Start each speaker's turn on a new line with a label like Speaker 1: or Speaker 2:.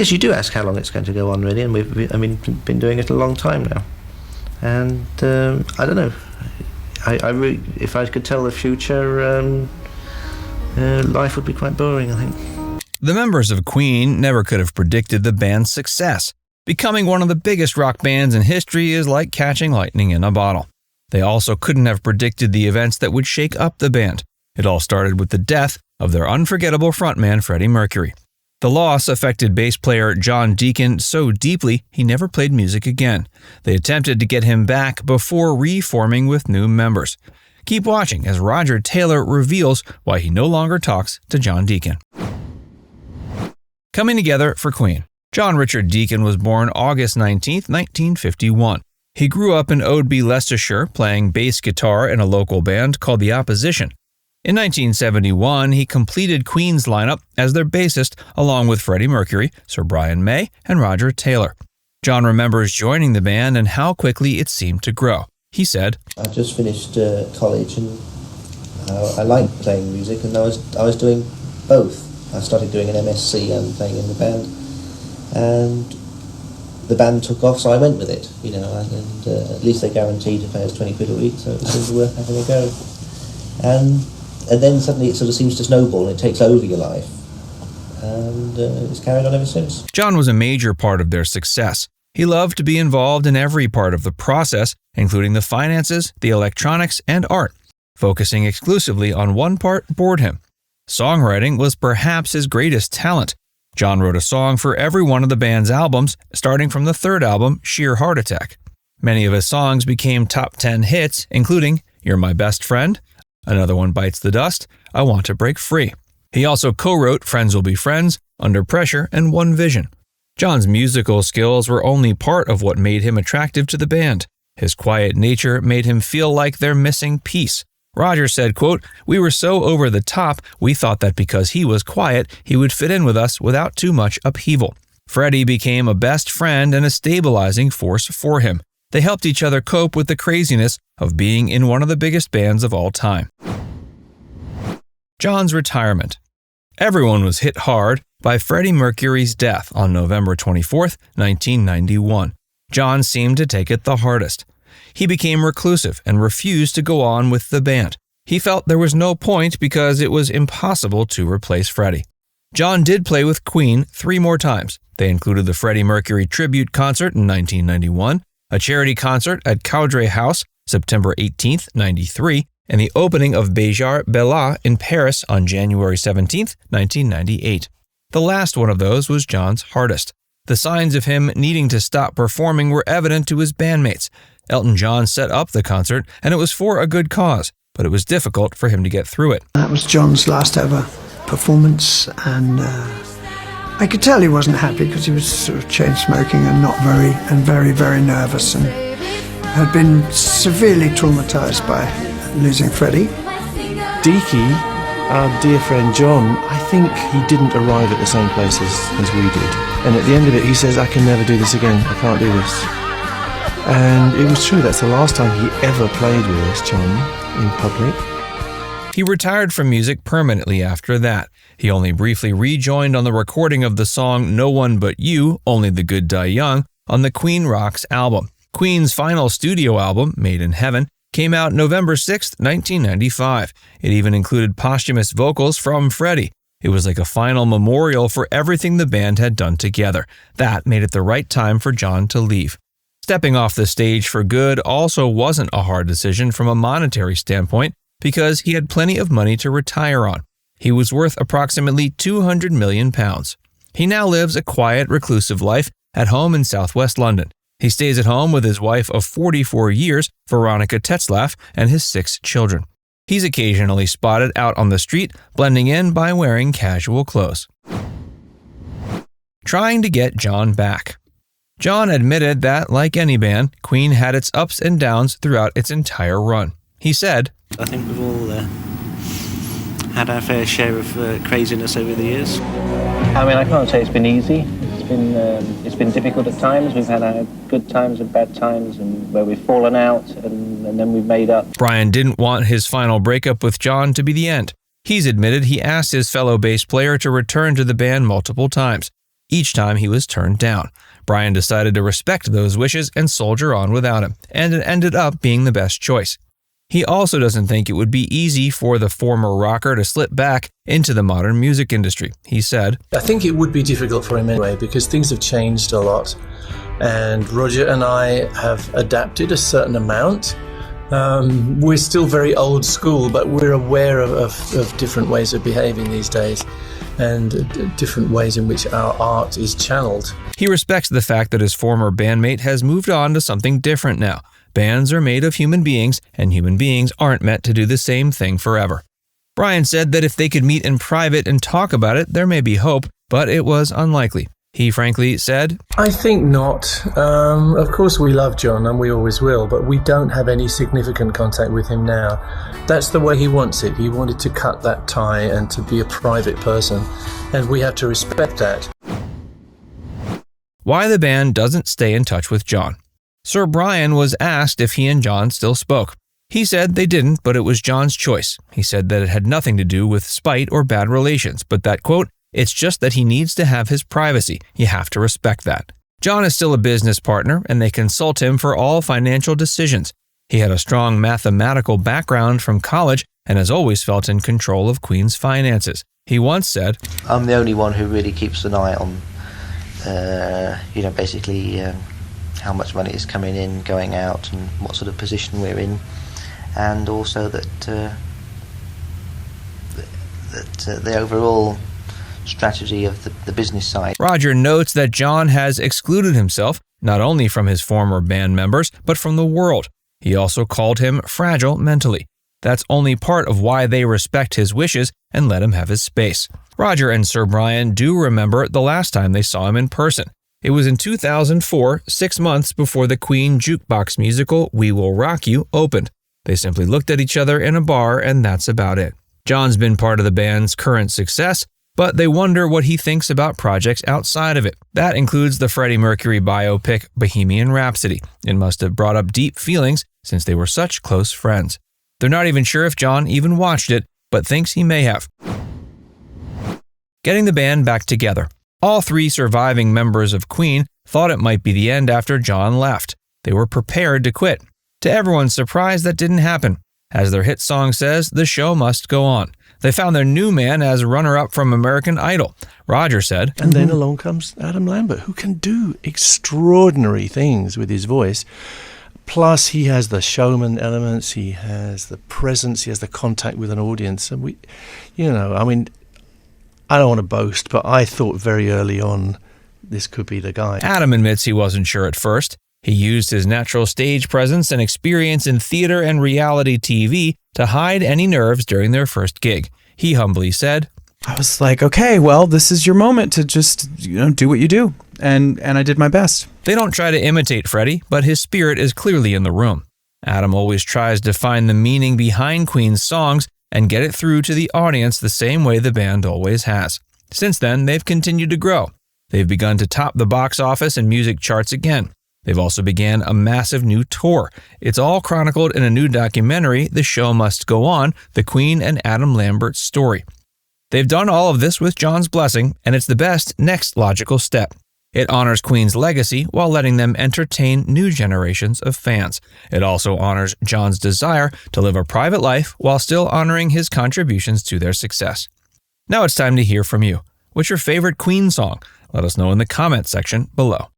Speaker 1: Yes, you do ask how long it's going to go on, really, and we've been doing it a long time now. And I don't know. If I could tell the future, life would be quite boring, I think.
Speaker 2: The members of Queen never could have predicted the band's success. Becoming one of the biggest rock bands in history is like catching lightning in a bottle. They also couldn't have predicted the events that would shake up the band. It all started with the death of their unforgettable frontman Freddie Mercury. The loss affected bass player John Deacon so deeply he never played music again. They attempted to get him back before reforming with new members. Keep watching as Roger Taylor reveals why he no longer talks to John Deacon. Coming together for Queen. John Richard Deacon was born August 19, 1951. He grew up in Oadby, Leicestershire, playing bass guitar in a local band called The Opposition. In 1971, he completed Queen's lineup as their bassist along with Freddie Mercury, Sir Brian May, and Roger Taylor. John remembers joining the band and how quickly it seemed to grow. He said,
Speaker 1: I just finished college and I liked playing music, and I was doing both. I started doing an MSc and playing in the band, and the band took off, so I went with it, and at least they guaranteed to pay us 20 quid a week, so it seemed worth having a go. And then suddenly it sort of seems to snowball and it takes over your life, and it's carried on ever since.
Speaker 2: John was a major part of their success. He loved to be involved in every part of the process, including the finances, the electronics, and art. Focusing exclusively on one part bored him. Songwriting was perhaps his greatest talent. John wrote a song for every one of the band's albums, starting from the third album, Sheer Heart Attack. Many of his songs became top 10 hits, including You're My Best Friend, Another One Bites the Dust, I Want to Break Free. He also co-wrote Friends Will Be Friends, Under Pressure, and One Vision. John's musical skills were only part of what made him attractive to the band. His quiet nature made him feel like their missing piece. Roger said, quote, "We were so over the top, we thought that because he was quiet, he would fit in with us without too much upheaval. Freddie became a best friend and a stabilizing force for him. They helped each other cope with the craziness of being in one of the biggest bands of all time." John's retirement. Everyone was hit hard by Freddie Mercury's death on November 24, 1991. John seemed to take it the hardest. He became reclusive and refused to go on with the band. He felt there was no point because it was impossible to replace Freddie. John did play with Queen 3 more times. They included the Freddie Mercury tribute concert in 1991, a charity concert at Caudray House, September 18, 1993, and the opening of Béjar Bella in Paris on January 17, 1998. The last one of those was John's hardest. The signs of him needing to stop performing were evident to his bandmates. Elton John set up the concert, and it was for a good cause, but it was difficult for him to get through it.
Speaker 3: That was John's last ever performance, and I could tell he wasn't happy because he was sort of chain smoking and very nervous, and had been severely traumatized by losing Freddie.
Speaker 4: Deaky, our dear friend John, I think he didn't arrive at the same place as we did. And at the end of it, he says, I can never do this again. I can't do this. And it was true. That's the last time he ever played with us, John, in public.
Speaker 2: He retired from music permanently after that. He only briefly rejoined on the recording of the song No One But You, Only the Good Die Young, on the Queen Rocks album. Queen's final studio album, Made in Heaven, came out November 6, 1995. It even included posthumous vocals from Freddie. It was like a final memorial for everything the band had done together. That made it the right time for John to leave. Stepping off the stage for good also wasn't a hard decision from a monetary standpoint because he had plenty of money to retire on. He was worth approximately £200 million. He now lives a quiet, reclusive life at home in southwest London. He stays at home with his wife of 44 years, Veronica Tetzlaff, and his 6 children. He's occasionally spotted out on the street, blending in by wearing casual clothes. Trying to get John back. John admitted that, like any band, Queen had its ups and downs throughout its entire run. He said,
Speaker 1: I think we've all had our fair share of craziness over the years.
Speaker 5: I mean, I can't say it's been easy. It's been difficult at times. We've had our good times and bad times, and where we've fallen out and then we've made up.
Speaker 2: Brian didn't want his final breakup with John to be the end. He's admitted he asked his fellow bass player to return to the band multiple times. each time he was turned down. Brian decided to respect those wishes and soldier on without him, and it ended up being the best choice. He also doesn't think it would be easy for the former rocker to slip back into the modern music industry. He said,
Speaker 4: I think it would be difficult for him anyway, because things have changed a lot. And Roger and I have adapted a certain amount. We're still very old school, but we're aware of different ways of behaving these days and different ways in which our art is channeled.
Speaker 2: He respects the fact that his former bandmate has moved on to something different now. Bands are made of human beings, and human beings aren't meant to do the same thing forever. Brian said that if they could meet in private and talk about it, there may be hope, but it was unlikely. He frankly said,
Speaker 4: I think not. Of course we love John, and we always will, but we don't have any significant contact with him now. That's the way he wants it. He wanted to cut that tie and to be a private person, and we have to respect that.
Speaker 2: Why the band doesn't stay in touch with John. Sir Brian was asked if he and John still spoke. He said they didn't, but it was John's choice. He said that it had nothing to do with spite or bad relations, but that, quote, it's just that he needs to have his privacy. You have to respect that. John is still a business partner, and they consult him for all financial decisions. He had a strong mathematical background from college and has always felt in control of Queen's finances. He once said,
Speaker 1: I'm the only one who really keeps an eye on, basically how much money is coming in, going out, and what sort of position we're in, and also that the overall strategy of the business side.
Speaker 2: Roger notes that John has excluded himself, not only from his former band members, but from the world. He also called him fragile mentally. That's only part of why they respect his wishes and let him have his space. Roger and Sir Brian do remember the last time they saw him in person. It was in 2004, 6 months before the Queen jukebox musical We Will Rock You opened. They simply looked at each other in a bar, and that's about it. John's been part of the band's current success, but they wonder what he thinks about projects outside of it. That includes the Freddie Mercury biopic Bohemian Rhapsody. It must have brought up deep feelings since they were such close friends. They're not even sure if John even watched it, but thinks he may have. Getting the band back together. All three surviving members of Queen thought it might be the end after John left. They were prepared to quit. To everyone's surprise, that didn't happen. As their hit song says, the show must go on. They found their new man as runner-up from American Idol. Roger said,
Speaker 4: and then along comes Adam Lambert, who can do extraordinary things with his voice. Plus, he has the showman elements, he has the presence, he has the contact with an audience. And I don't want to boast, but I thought very early on this could be the guy.
Speaker 2: Adam admits he wasn't sure at first. He used his natural stage presence and experience in theater and reality TV to hide any nerves during their first gig. He humbly said,
Speaker 6: I was like, okay, well, this is your moment to just, do what you do. And I did my best.
Speaker 2: They don't try to imitate Freddie, but his spirit is clearly in the room. Adam always tries to find the meaning behind Queen's songs and get it through to the audience the same way the band always has. Since then, they've continued to grow. They've begun to top the box office and music charts again. They've also began a massive new tour. It's all chronicled in a new documentary, The Show Must Go On, the Queen and Adam Lambert story. They've done all of this with John's blessing, and it's the best next logical step. It honors Queen's legacy while letting them entertain new generations of fans. It also honors John's desire to live a private life while still honoring his contributions to their success. Now it's time to hear from you. What's your favorite Queen song? Let us know in the comments section below.